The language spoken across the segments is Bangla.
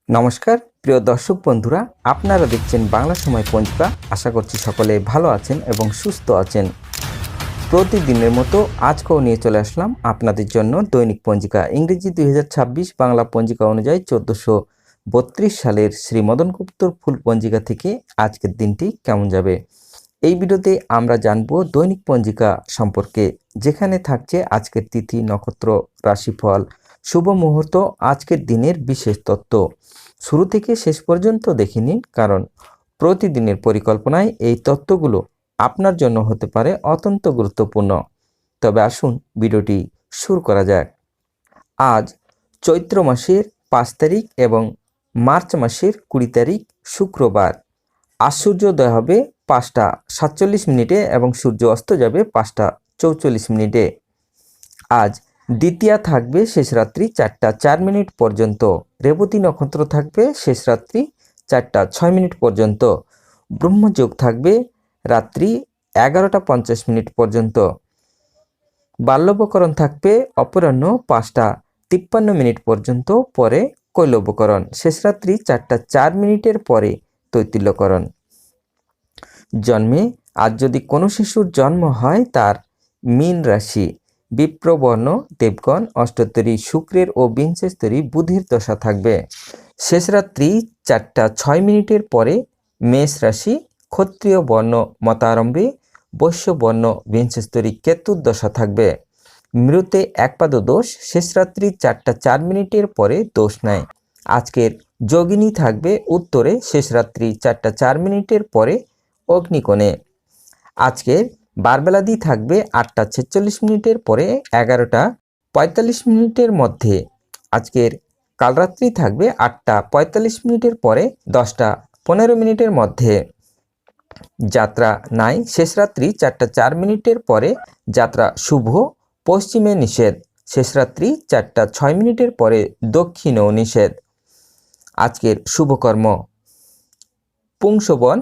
নমস্কার প্রিয় দর্শক বন্ধুরা, আপনারা দেখছেন বাংলা সময় পঞ্জিকা। আশা করছি সকলে ভালো আছেন এবং সুস্থ আছেন। প্রতিদিনের মতো আজকেও নিয়ে চলে আসলাম আপনাদের জন্য দৈনিক পঞ্জিকা। ইংরেজি 2026 বাংলা পঞ্জিকা অনুযায়ী 1432 সালের শ্রী মদনগুপ্তর ফুল পঞ্জিকা থেকে আজকের দিনটি কেমন যাবে। এই ভিডিওতে আমরা জানব দৈনিক পঞ্জিকা সম্পর্কে, যেখানে থাকছে আজকের তিথি, নক্ষত্র, রাশিফল, শুভ মুহূর্ত, আজকের দিনের বিশেষ তথ্য। শুরু থেকে শেষ পর্যন্ত দেখে নিন, কারণ প্রতিদিনের পরিকল্পনায় এই তথ্যগুলো আপনার জন্য হতে পারে অত্যন্ত গুরুত্বপূর্ণ। তবে আসুন ভিডিওটি শুরু করা যাক। আজ চৈত্র মাসের 5 তারিখ এবং মার্চ মাসের 20 তারিখ শুক্রবার। আজ সূর্যোদয় হবে 5টা 47 মিনিটে এবং সূর্য অস্ত যাবে 5টা 44 মিনিটে। আজ দ্বিতীয়া থাকবে শেষ রাত্রি 4টা 4 মিনিট পর্যন্ত। রেবতী নক্ষত্র থাকবে শেষ রাত্রি 4টা 6 মিনিট পর্যন্ত। ব্রহ্মযোগ থাকবে রাত্রি 11টা 50 মিনিট পর্যন্ত। বাল্যবকরণ থাকবে অপরাহ্ন 5টা 53 মিনিট পর্যন্ত, পরে কৈলবকরণ শেষ রাত্রি 4টা 4 মিনিটের পরে তৈতিল্যকরণ। জন্মে আজ যদি কোনো শিশুর জন্ম হয়, তার মীন রাশি, বিপ্রবর্ণ, দেবগণ, অষ্টোত্তরী শুক্রের ও বিংশস্তরী বুধের দশা থাকবে। শেষ রাত্রি 4টা 6 মিনিটের পরে মেষ রাশি, ক্ষত্রিয় বর্ণ মতারম্ভে, বৈশ্য বর্ণ বিংশস্তরী কেতুর দশা থাকবে। মৃতে একপাদ দোষ, শেষ রাত্রি 4টা 4 মিনিটের পরে দোষ নেয়। আজকের যোগিনী থাকবে উত্তরে, শেষ রাত্রি 4টা 4 মিনিটের পরে অগ্নিকোণে। আজকের বারবেলাদি থাকবে 8টা 46 মিনিটের পরে 11টা 45 মিনিটের মধ্যে। আজকের কালরাত্রি থাকবে 8টা 45 মিনিটের পরে 10টা 15 মিনিটের মধ্যে। যাত্রা নাই, শেষ রাত্রি 4টা 4 মিনিটের পরে যাত্রা শুভ, পশ্চিমে নিষেধ, শেষ রাত্রি 4টা 6 মিনিটের পরে দক্ষিণেও নিষেধ। আজকের শুভকর্ম পুংসবন,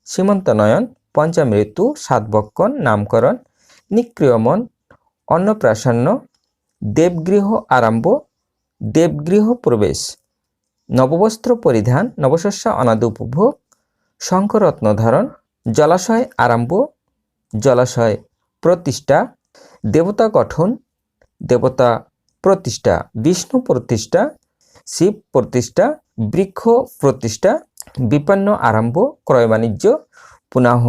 সীমন্তনয়ন, পঞ্চামৃত্যু, সাতভক্ষণ, নামকরণ, নিক্রিয়মন, অন্নপ্রাশন্ন, দেবগৃহ আরম্ভ, দেবগৃহ প্রবেশ, নববস্ত্র পরিধান, নবশস্য অনাদি উপভোগ, শঙ্খরত্ন ধারণ, জলাশয় আরম্ভ, জলাশয় প্রতিষ্ঠা, দেবতা গঠন, দেবতা প্রতিষ্ঠা, বিষ্ণু প্রতিষ্ঠা, শিব প্রতিষ্ঠা, বৃক্ষ প্রতিষ্ঠা, বিপন্ন আরম্ভ, ক্রয় বাণিজ্য, পুনঃ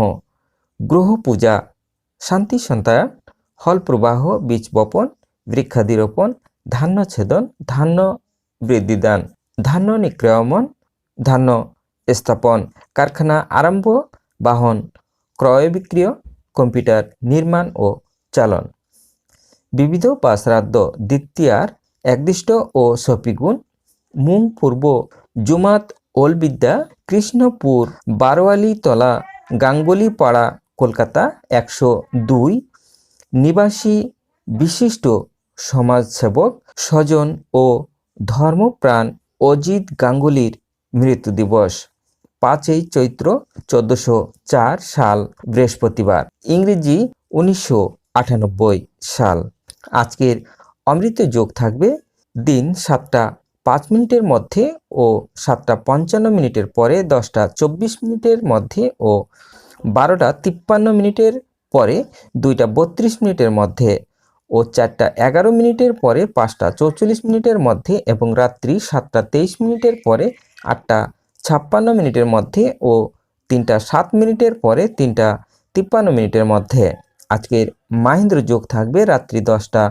গ্রহ পূজা, শান্তি সন্তায়ন, হল প্রবাহ, বীজ বপন, বৃক্ষাদিরোপণ, ধান্য ছেদন, ধান্য বৃদ্ধিদান, ধান্য নিক্রয়মন, ধান্য স্থাপন, কারখানা আরম্ভ, বাহন ক্রয় বিক্রয়, কম্পিউটার নির্মাণ ও চালন। বিবিধ বা শ্রাদ্ধ দ্বিতীয়ার একদিষ্ট ও সপিগুণ, মুং পূর্ব জুমাত ওলবিদ্যা, কৃষ্ণপুর বারোয়ালি তলা, গাঙ্গুলি পাড়া, কলকাতা 102 নিবাসী বিশিষ্ট সমাজসেবক, স্বজন ও ধর্মপ্রাণ অজিত গাঙ্গুলির মৃত্যু দিবস। 5ই চৈত্র 1404 সাল বৃহস্পতিবার, ইংরেজি 1998 সাল। আজকের অমৃত যোগ থাকবে দিন 7টা 5 মিনিটের মধ্যে ও 7টা 55 মিনিটের পরে, 10টা 24 মিনিটের মধ্যে ও 12টা 53 মিনিটের পরে, 2টা 32 মিনিটের মধ্যে ও 4টা 11 মিনিটের পরে, 5টা 44 মিনিটের মধ্যে এবং রাত্রি 7টা 23 মিনিটের পরে, 8টা 56 মিনিটের মধ্যে ও 3টা 7 মিনিটের পরে, 3টা 53 মিনিটের মধ্যে। আজকের মাহেন্দ্র যোগ থাকবে রাত্রি 10টা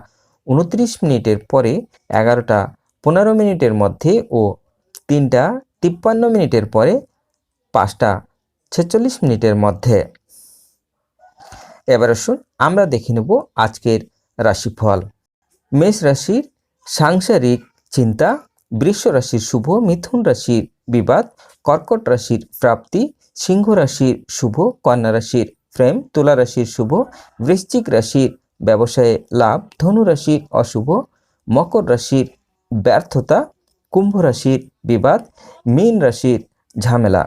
29 মিনিটের পরে, 11টা 15 মিনিটের মধ্যে ও 3টা 53 মিনিটের পরে, 5টা 46 মিনিটের মধ্যে। এবার আসুন আমরা দেখে নেব আজকের রাশিফল। মেষ রাশির সাংসারিক চিন্তা, বৃষ রাশির শুভ, মিথুন রাশির বিবাদ, কর্কট রাশির প্রাপ্তি, সিংহ রাশির শুভ, কন্যা রাশির প্রেম, তুলা রাশির শুভ, বৃশ্চিক রাশির ব্যবসায়ে লাভ, ধনু রাশির অশুভ, মকর রাশির ব্যর্থতা, কুম্ভ রাশির বিবাদ, মীন রাশির ঝামেলা।